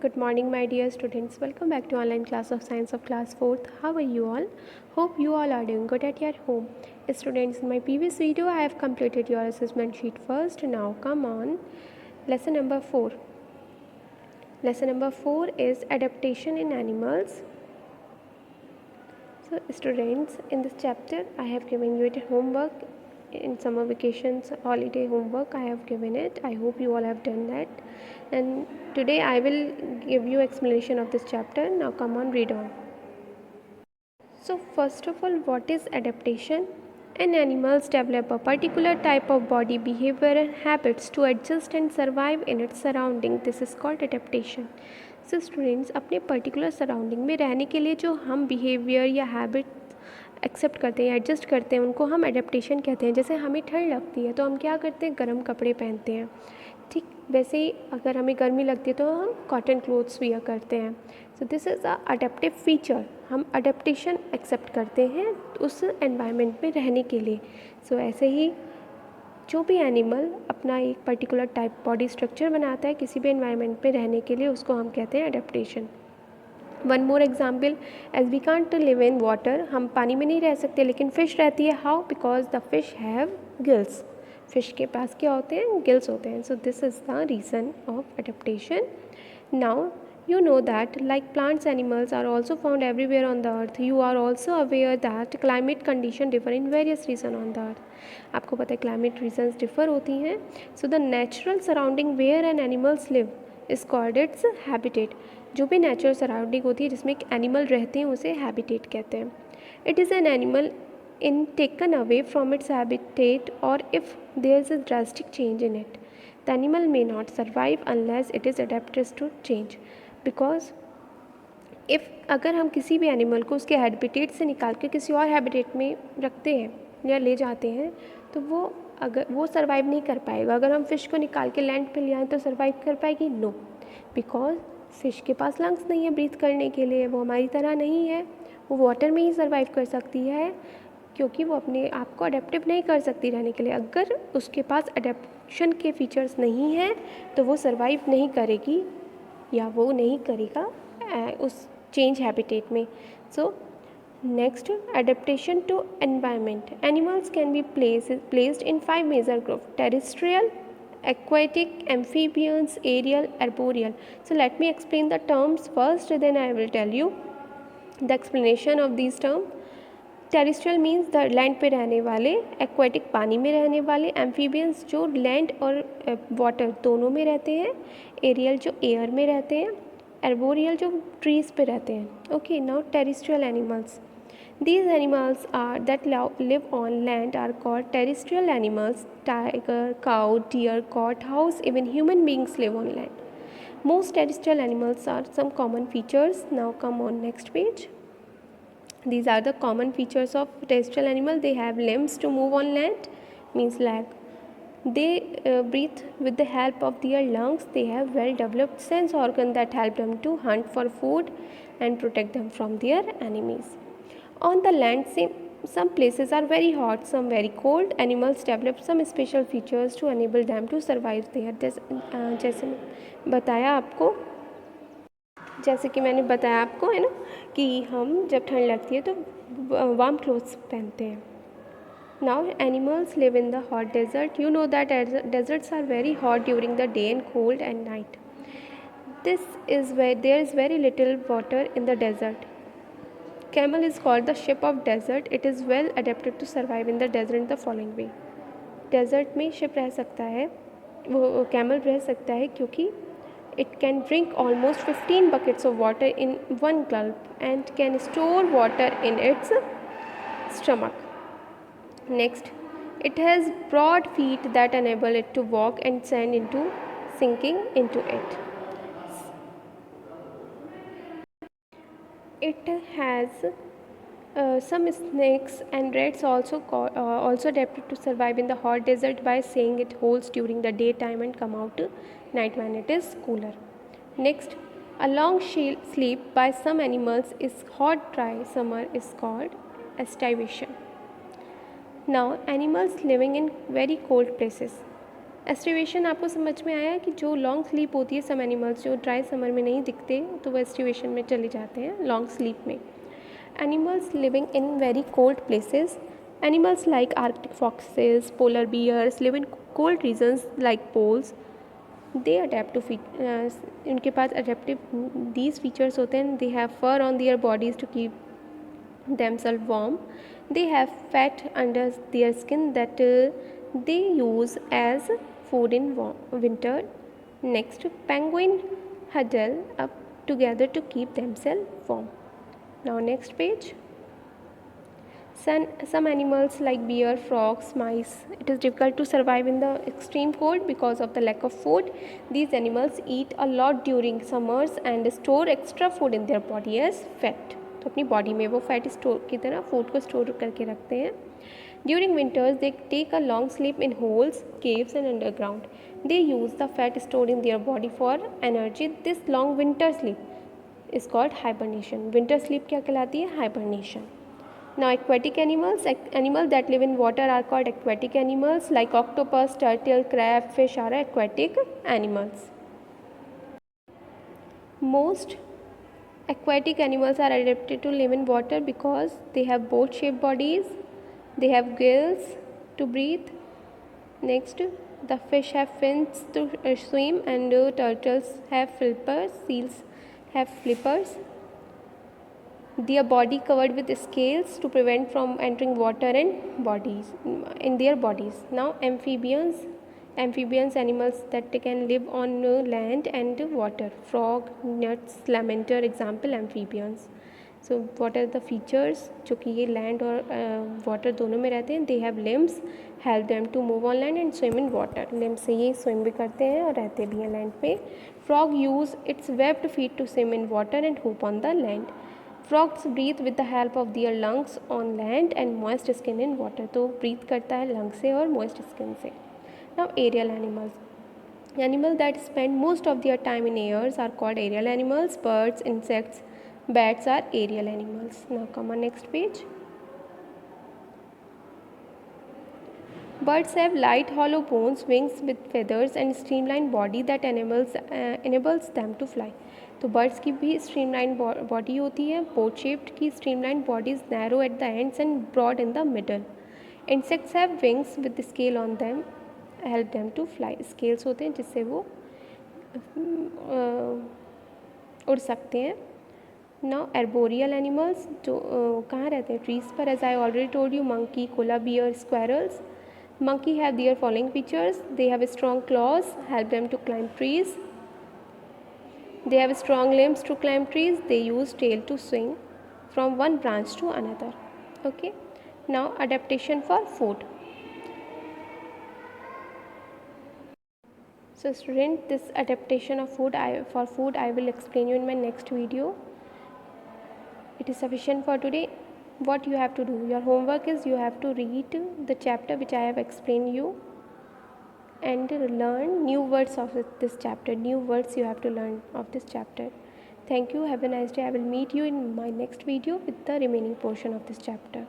Good morning, my dear students. Welcome back to online class of science of class 4th. How are you all? Hope you all are doing good at your home. Students, in my previous video, I have completed your assessment sheet first. Now, come on. Lesson number 4. Lesson number 4 is adaptation in animals. So, students, in this chapter, I have given you a homework. In summer vacations holiday homework I have given it. I hope you all have done that, and today I will give you explanation of this chapter. Now come on, read on. So first of all, what is adaptation? And animals develop a particular type of body behavior and habits to adjust and survive in its surrounding. This is called adaptation. So students, अपने particular surrounding में रहने के लिए जो हम behaviour या habit accept करते हैं, एडजस्ट करते हैं, उनको हम एडेप्टेशन कहते हैं. जैसे हमें ठंड लगती है तो हम क्या करते हैं, गर्म कपड़े पहनते हैं. ठीक वैसे ही अगर हमें गर्मी लगती है तो हम कॉटन क्लोथ्स वियर करते हैं. So this is a adaptive feature. हम अडेप्टेशन एक्सेप्ट करते हैं उस एनवायरनमेंट में रहने के लिए. सो ऐसे ही जो भी एनिमल अपना एक पर्टिकुलर टाइप बॉडी स्ट्रक्चर बनाता है किसी भी एनवायरनमेंट में रहने के लिए, उसको हम कहते हैं adaptation. One more example, as we can't live in water, हम पानी में नहीं रह सकते लेकिन फ़िश रहती है. How? Because the fish have gills. Fish के पास क्या होते हैं, गिल्स होते हैं. So this is the reason of adaptation. Now you know that like plants, animals are also found everywhere on the earth. You are also aware that climate condition differ in various regions on the earth. आपको पता है climate regions differ होती हैं. So the natural surrounding where an animals live is called its habitat. जो भी natural surrounding होती है जिसमें एक एनिमल रहते हैं उसे हैबिटेट कहते हैं. It is an animal in taken away from its habitat or if there is a drastic change in it. The animal may not survive unless it is adapted to change. Because if अगर हम किसी भी animal को उसके habitat से निकाल के किसी और हैबिटेट में रखते हैं या ले जाते हैं तो वो सर्वाइव नहीं कर पाएगा. अगर हम फ़िश को निकाल के लैंड पे ले आएँ तो सर्वाइव कर पाएगी? नो, बिकॉज फ़िश के पास लंग्स नहीं है ब्रीथ करने के लिए. वो हमारी तरह नहीं है. वो वाटर में ही सर्वाइव कर सकती है क्योंकि वो अपने आप को अडेप्टिव नहीं कर सकती रहने के लिए. अगर उसके पास अडेप्शन के फीचर्स नहीं हैं तो वो सर्वाइव नहीं करेगी या वो नहीं करेगा उस चेंज हैबिटेट में. So next, adaptation to environment. Animals can be placed in 5 major group: terrestrial, aquatic, amphibians, aerial, arboreal. So let me explain the terms first, then I will tell you the explanation of these terms. Terrestrial means the land पे रहने वाले, aquatic पानी में रहने वाले, amphibians जो land और water दोनों में रहते हैं, एरियल जो एयर में रहते हैं, एर्बोरियल जो ट्रीज़ पे रहते हैं. Okay, now terrestrial animals. These animals are that live on land are called terrestrial animals. Tiger, cow, deer, goat, house, even human beings live on land. Most terrestrial animals are some common features. Now come on next page. These are the common features of terrestrial animal. They have limbs to move on land, means leg. They breathe with the help of their lungs. They have well developed sense organ that help them to hunt for food and protect them from their enemies. On the land, some places are very hot, some very cold. Animals develop some special features to enable them to survive there. जैसे कि मैंने बताया आपको है ना कि हम जब ठंड लगती है तो वार्म क्लोथ्स पहनते हैं. Now animals live in the hot desert. You know that deserts are very hot during the day and cold at night. There is very little water in the desert. Camel is called the ship of desert. It is well adapted to survive in the desert in the following way. Desert में ship रह सकता है, वो camel रह सकता है क्योंकि it can drink almost 15 buckets of water in one gulp and can store water in its stomach. Next, it has broad feet that enable it to walk and sand into sinking into it. It has some snakes and rats also adapted to survive in the hot desert by staying at holes during the daytime and come out night when it is cooler. Next, a long sleep by some animals is hot dry summer is called estivation. Now, animals living in very cold places. Aestivation आपको समझ में आया कि जो long sleep होती है, some animals जो dry summer में नहीं दिखते तो वो एस्टिवेशन में चले जाते हैं लॉन्ग स्लीप में. Animals living in very cold places. Animals like arctic foxes, polar bears live in cold regions like poles. They adapt to उनके पास अडेप्टिव दीज फीचर्स होते हैं. They have fur on their bodies to keep themselves warm. They have fat under their skin that they use as food in winter. Next, penguin huddle up together to keep themselves warm. Now next page. Some animals like bear, frogs, mice, it is difficult to survive in the extreme cold because of the lack of food. These animals eat a lot during summers and store extra food in their body as fat. तो अपनी body में वो fat store की तरह food को store करके रखते हैं. During winters they take a long sleep in holes, caves and underground. They use the fat store in their body for energy. This long winter sleep is called hibernation. Winter sleep क्या कहलाती है? Hibernation. Now aquatic animals, animals that live in water are called aquatic animals like octopus, turtle, crab, fish are aquatic animals. Most aquatic animals are adapted to live in water because they have boat-shaped bodies, they have gills to breathe. Next, the fish have fins to swim and turtles have flippers, seals have flippers. Their body covered with scales to prevent from entering water in their bodies. Now amphibians animals that can live on land and water. Frog, nuts, salamander, example amphibians. So what are the features? जो कि ये land और water दोनों में रहते हैं. They have limbs, help them to move on land and swim in water. limbs से ये swim भी करते हैं और रहते भी हैं land पे. Frog use its webbed feet to swim in water and hoop on the land. Frogs breathe with the help of their lungs on land and moist skin in water. तो breathe करता है lung से और moist skin से. Now aerial animals. Animals that spend most of their time in airs are called aerial animals. Birds, insects, bats are aerial animals. Now come on next page. Birds have light hollow bones, wings with feathers and streamlined body that enables them to fly. तो birds की भी streamline body होती है, boat shaped की streamline bodies, narrow at the ends and broad in the middle. Insects have wings with scale on them, help them to fly. Scales होते हैं जिससे वो उड़ सकते हैं. नाउ एर्बोरियल एनिमल्स जो कहाँ रहते हैं? ट्रीज़ पर. As I already told you, monkey, koala bear, squirrels. Monkey have their following features. They have strong claws, help them to climb trees. They have strong limbs to climb trees. They use tail to swing from one branch to another. Okay. Now adaptation for food. So student, this adaptation of food I will explain you in my next video. It is sufficient for today. What you have to do, your homework is you have to read the chapter which I have explained you and learn new words of this chapter. New words you have to learn of this chapter. Thank you. Have a nice day. I will meet you in my next video with the remaining portion of this chapter.